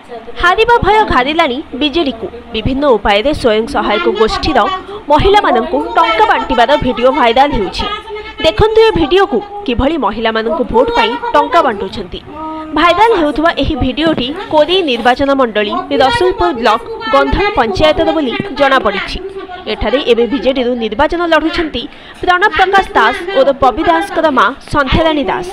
हारिबा भय घारिलानी बीजेडी को विभिन्न उपाय स्वयं सहायक गोष्ठीर महिला माननकु टंका बांटिबार भिडियो भाइराल हेउछि। देखंतु ए भिडियो को किभली महिला माननकु भोट पाई टंका बांटुछंती। भाइराल हेउथुवा एही भिडियोटी कोरी निर्वाचन मंडली रसुलपुर ब्लॉक गंधल पंचायतर बोली जना पड़िछि। एठारे एबे बीजेडी निर्वाचन लढुछंती प्रणव प्रकाश दास और बबी दास कर मां संध्यारानी दास।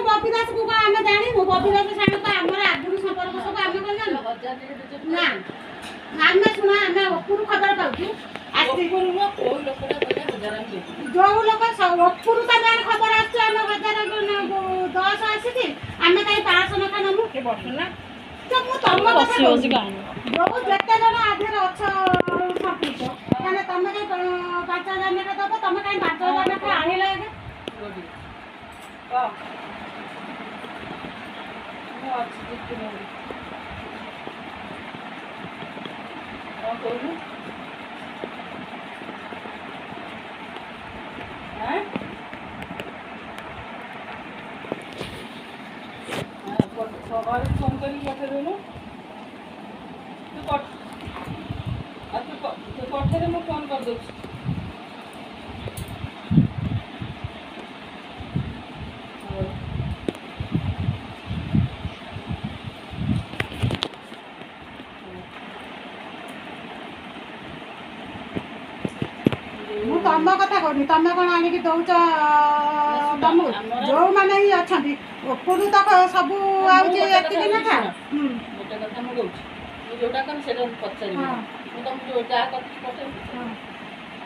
बबीदास को आमे जानी बबीदास साथ तो हमर आगुरु संपर्क सब आमे कोन जानो ना आमे सुना आमे ओपुरु खबर पाउछु आस्ति को लोकटा कहले हजार जो लोक ओपुरु त जान खबर आछे आमे हजार 10 आसीथि आमे काई 500 नका नमु के बस ना तो मु तम बसी बसी गाय जो जेते जण आधेर अछ संपूर्ण माने तमे के 5000 नका दबो तमे काई 5000 नका आनिले के फोन करी पठे मैं फोन कर दूँ तम कथा कहनी तमें कौन आणिक दौच तम जो मैंने ही अच्छा उपरू तक सब गोटे कथा मुझे जोटा कम से पचार तुमको जहाँ पचार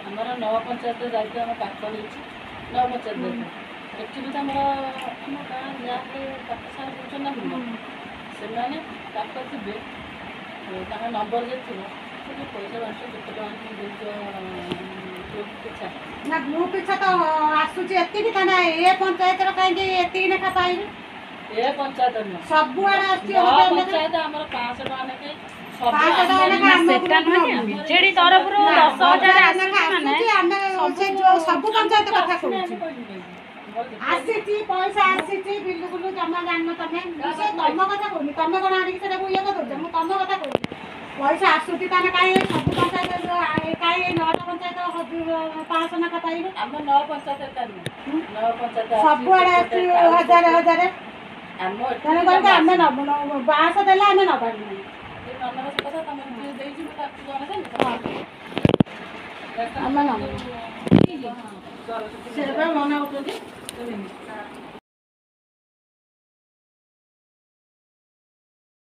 आमर नव पंचायत दायित्व आम पाख नव पंचायत दायित्व एटी भी आम गाँव जहाँ पाठ सारा दूसरा से थे नंबर जे थी पैसा बांट केते टका ना ग्रुप इच्छा तो आसुची एति भी थाना ए पंचायत रो काई एति नेखा पाइबे ए पंचायत न सब आड़े आसी पंचायत हमर 500 टका नेके 500 टका नेखा सेटा न बीजेडी तरफ रो 10000 आसी माने से जो सब पंचायत कथा कहूची आसीची पैसा आसीची बिल्लु बुल्लु जमा जान तमे से तम कथा कहनी तमे कोन आडी सेटा को ये कतो मु तम कथा कहनी पैसा आसुती ताने काई सब पंचायत काई 9 पंचायत 500 नका पाइबे हम 9 पंचायत तानी 9 पंचायत सब आड़े आसी हजार हजार हम तने कोन हम न 1200 देला हम न पाइबे ए नंबर से कथा तमे देई छु त जने हम न सेबा मना उठो